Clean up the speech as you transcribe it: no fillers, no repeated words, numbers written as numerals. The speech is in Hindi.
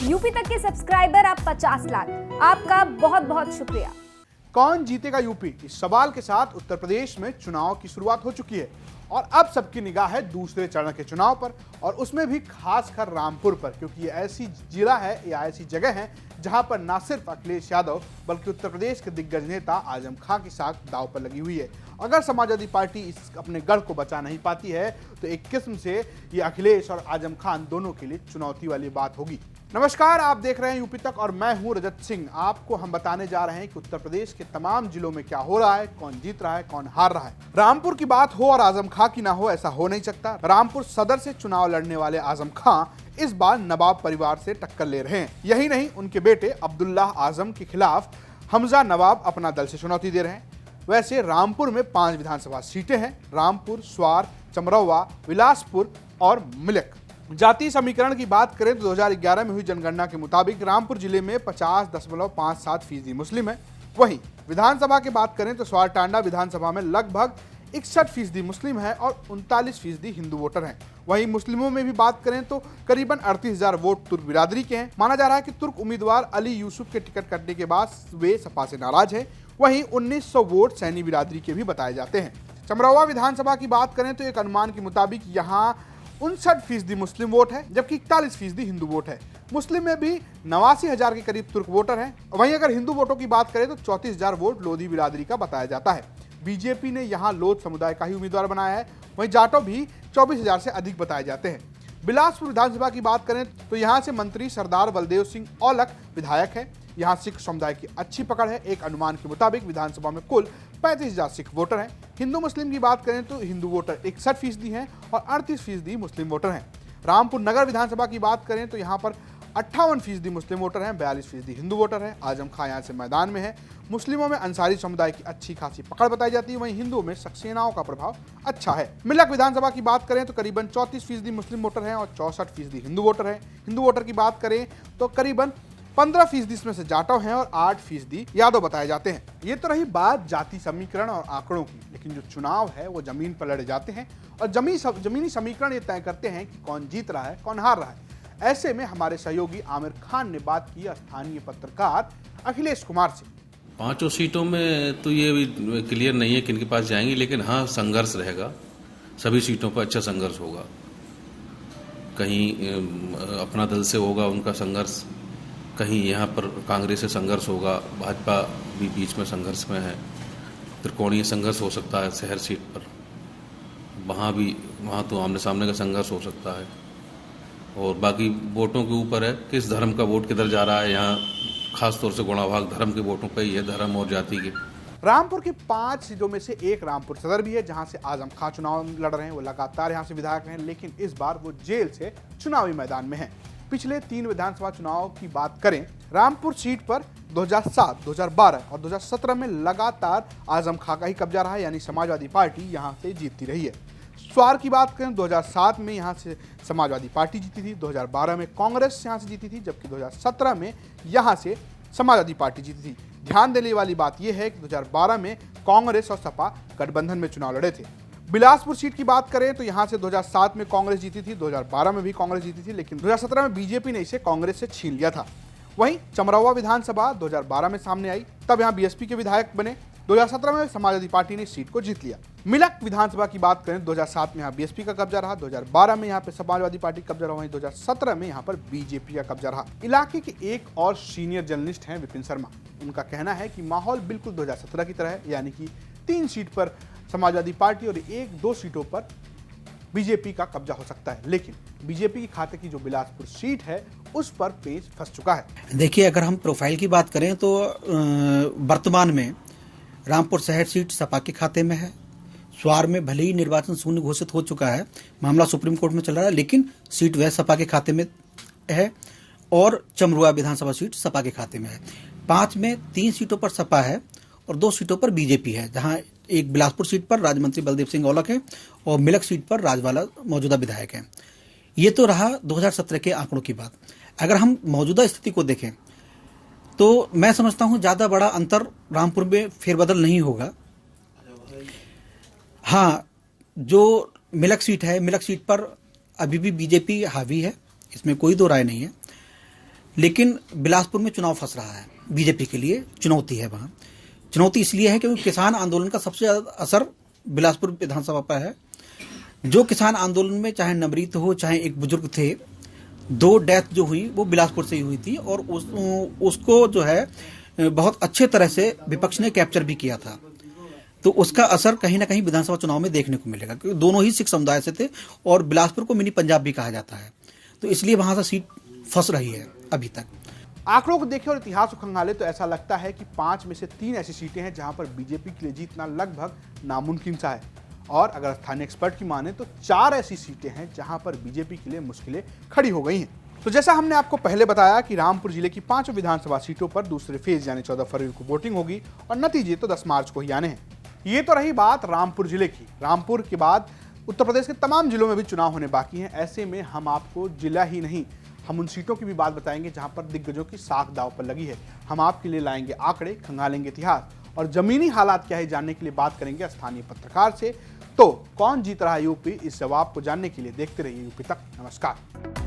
यूपी तक के सब्सक्राइबर आप 50 लाख। आपका बहुत बहुत शुक्रिया। कौन जीतेगा यूपी, इस सवाल के साथ उत्तर प्रदेश में चुनाव की शुरुआत हो चुकी है और अब सबकी निगाह है दूसरे चरण के चुनाव पर, और उसमें भी खासकर रामपुर पर, क्योंकि ये ऐसी जिला है या ऐसी जगह है जहां पर ना सिर्फ अखिलेश यादव बल्कि उत्तर प्रदेश के दिग्गज नेता आजम खां की साख दांव पर लगी हुई है। अगर समाजवादी पार्टी इस अपने गढ़ को बचा नहीं पाती है तो एक किस्म से ये अखिलेश और आजम खान दोनों के लिए चुनौती वाली बात होगी। नमस्कार, आप देख रहे हैं यूपी तक और मैं हूं रजत सिंह। आपको हम बताने जा रहे हैं कि उत्तर प्रदेश के तमाम जिलों में क्या हो रहा है, कौन जीत रहा है, कौन हार रहा है। रामपुर की बात हो और आजम खां की ना हो, ऐसा हो नहीं सकता। रामपुर सदर से चुनाव लड़ने वाले आजम खां इस बार नवाब परिवार से टक्कर ले रहे हैं। यही नहीं, उनके बेटे अब्दुल्लाह आजम के खिलाफ हमजा नवाब अपना दल से चुनौती दे रहे हैं। वैसे रामपुर में 5 विधानसभा सीटें हैं, रामपुर, स्वार, चमरौवा, बिलासपुर और मिलक। जातीय समीकरण की बात करें तो 2011 में हुई जनगणना के मुताबिक रामपुर जिले में 50.57% मुस्लिम है। वहीं विधानसभा की बात करें तो स्वार टांडा विधानसभा में लगभग 61% मुस्लिम है और 39% हिंदू वोटर हैं। वहीं मुस्लिमों में भी बात करें तो करीबन 38,000 वोट तुर्क बिरादरी के हैं। माना जा रहा है कि तुर्क उम्मीदवार अली यूसुफ के टिकट कटने के बाद वे सपा से नाराज हैं। वहीं 1900 वोट सैनी बिरादरी के भी बताए जाते हैं। चमरौवा विधानसभा की बात करें तो एक अनुमान के मुताबिक यहाँ 59% मुस्लिम वोट है जबकि 41% हिंदू वोट है। मुस्लिम में भी 89,000 के करीब तुर्क वोटर हैं। वहीं अगर हिंदू वोटों की बात करें तो 34,000 वोट लोधी बिरादरी का बताया जाता है। बीजेपी ने यहाँ लोध समुदाय का ही उम्मीदवार बनाया है। वहीं जाटो भी 24,000 से अधिक बताए जाते हैं। बिलासपुर विधानसभा की बात करें तो यहाँ से मंत्री सरदार बलदेव सिंह औलख विधायक है। यहाँ सिख समुदाय की अच्छी पकड़ है। एक अनुमान के मुताबिक विधानसभा में कुल 35,000 सिख वोटर हैं। हिंदू मुस्लिम की बात करें तो हिंदू वोटर 61% हैं और 38% मुस्लिम वोटर हैं। रामपुर नगर विधानसभा की बात करें तो यहाँ पर 58% मुस्लिम वोटर हैं, 42% हिंदू वोटर हैं। आजम खां यहाँ से मैदान में है। मुस्लिमों में अंसारी समुदाय की अच्छी खासी पकड़ बताई जाती है, वहीं हिंदुओं में सक्सेनाओं का प्रभाव अच्छा है। मिलक विधानसभा की बात करें तो करीबन 34% मुस्लिम वोटर हैं और 64% हिंदू वोटर हैं। हिंदू वोटर की बात करें तो करीबन 15% इसमें से जाटव हैं और 8% यादव बताए जाते हैं। ये तो रही बात जाति समीकरण और आंकड़ों की, लेकिन जो चुनाव है वो जमीन पर लड़े जाते हैं और जमीनी समीकरण ये तय करते हैं कि कौन जीत रहा है, कौन हार रहा है। ऐसे में हमारे सहयोगी आमिर खान ने बात की स्थानीय पत्रकार अखिलेश कुमार से। 5 सीटों में तो ये भी क्लियर नहीं है किनके पास जाएंगी, लेकिन हाँ संघर्ष रहेगा। सभी सीटों पर अच्छा संघर्ष होगा। कहीं अपना दल से होगा उनका संघर्ष, कहीं यहाँ पर कांग्रेस से संघर्ष होगा, भाजपा भी बीच में संघर्ष में है। त्रिकोणीय संघर्ष हो सकता है शहर सीट पर, वहाँ तो आमने सामने का संघर्ष हो सकता है। और बाकी वोटों के ऊपर है, किस धर्म का वोट किधर जा रहा है। यहाँ खास तौर से गुणाभाग धर्म के वोटों पर ही है, धर्म और जाति के। रामपुर की 5 सीटों में से एक रामपुर सदर भी है जहां से आजम खां चुनाव लड़ रहे हैं। वो लगातार यहां से विधायक हैं, लेकिन इस बार वो जेल से चुनावी मैदान में हैं। पिछले 3 विधानसभा चुनाव की बात करें, रामपुर सीट पर 2007, 2012 और 2017 में लगातार आजम खां का ही कब्जा रहा है, यानी समाजवादी पार्टी यहां से जीतती रही है। स्वार की बात करें 2007 में यहां से समाजवादी पार्टी जीती थी, 2012 में कांग्रेस यहां से जीती थी, जबकि 2017 में यहां से समाजवादी पार्टी जीती थी। ध्यान देने वाली बात यह है कि 2012 में कांग्रेस और सपा गठबंधन में चुनाव लड़े थे। बिलासपुर सीट की बात करें तो यहां से 2007 में कांग्रेस जीती थी, 2012 में भी कांग्रेस जीती थी, लेकिन 2017 में बीजेपी ने इसे कांग्रेस से छीन लिया था। वहीं चमरौवा विधानसभा 2012 में सामने आई, तब यहां बीएसपी के विधायक बने। 2017 में समाजवादी पार्टी ने सीट को जीत लिया। मिलक विधानसभा की बात करें 2007 में यहाँ बीएसपी का कब्जा रहा, 2012 में यहाँ पे समाजवादी पार्टी का कब्जा रहा, वहीं 2017 में यहाँ पर बीजेपी का कब्जा रहा। इलाके के एक और सीनियर जर्नलिस्ट हैं विपिन शर्मा। उनका कहना है कि माहौल बिल्कुल 2017 की तरह है, यानी कि 3 सीट पर समाजवादी पार्टी और 1-2 सीटों पर बीजेपी का कब्जा हो सकता है, लेकिन बीजेपी के खाते की जो बिलासपुर सीट है उस पर पेच फंस चुका है। देखिए, अगर हम प्रोफाइल की बात करें तो वर्तमान में रामपुर शहर सीट सपा के खाते में है। स्वार में भले ही निर्वाचन शून्य घोषित हो चुका है, मामला सुप्रीम कोर्ट में चल रहा है, लेकिन सीट वह सपा के खाते में है। और चमरुआ विधानसभा सीट सपा के खाते में है। 5 में 3 सीटों पर सपा है और 2 सीटों पर बीजेपी है, जहां एक बिलासपुर सीट पर राज्य मंत्री बलदेव सिंह औलख है और मिलक सीट पर राजवाला मौजूदा विधायक है। ये तो रहा 2017 के आंकड़ों की बात। अगर हम मौजूदा स्थिति को देखें तो मैं समझता हूं ज्यादा बड़ा अंतर रामपुर में फेरबदल नहीं होगा। हाँ, जो मिलक सीट है, मिलक सीट पर अभी भी बीजेपी हावी है, इसमें कोई दो राय नहीं है। लेकिन बिलासपुर में चुनाव फंस रहा है, बीजेपी के लिए चुनौती है वहाँ। चुनौती इसलिए है क्योंकि किसान आंदोलन का सबसे ज़्यादा असर बिलासपुर विधानसभा पर है। जो किसान आंदोलन में चाहे नवरीत हो, चाहे एक बुजुर्ग थे, 2 डेथ जो हुई वो बिलासपुर से ही हुई थी और उसको जो है बहुत अच्छे तरह से विपक्ष ने कैप्चर भी किया था। तो उसका असर कहीं ना कहीं विधानसभा चुनाव में देखने को मिलेगा, क्योंकि दोनों ही सिख समुदाय से थे और बिलासपुर को मिनी पंजाब भी कहा जाता है। तो इसलिए वहां से सीट फंस रही है अभी तक। आंकड़ों को देखें और इतिहास को खंगाले तो ऐसा लगता है कि 5 में से 3 ऐसी सीटें हैं जहां पर बीजेपी के लिए जीतना लगभग नामुमकिन सा है, और अगर स्थानीय एक्सपर्ट की माने तो 4 ऐसी सीटें हैं जहां पर बीजेपी के लिए मुश्किलें खड़ी हो गई हैं। तो जैसा हमने आपको पहले बताया कि रामपुर जिले की 5 विधानसभा सीटों पर दूसरे फेज यानी 14 फरवरी को वोटिंग होगी और नतीजे तो 10 मार्च को ही आने हैं। ये तो रही बात रामपुर जिले की। रामपुर के बाद उत्तर प्रदेश के तमाम जिलों में भी चुनाव होने बाकी हैं। ऐसे में हम आपको जिला ही नहीं, हम उन सीटों की भी बात बताएंगे जहां पर दिग्गजों की साख दांव पर लगी है। हम आपके लिए लाएंगे आंकड़े, खंगालेंगे इतिहास और जमीनी हालात क्या है जानने के लिए बात करेंगे स्थानीय पत्रकार से। तो कौन जीत रहा है यूपी, इस जवाब को जानने के लिए देखते रहिए यूपी तक। नमस्कार।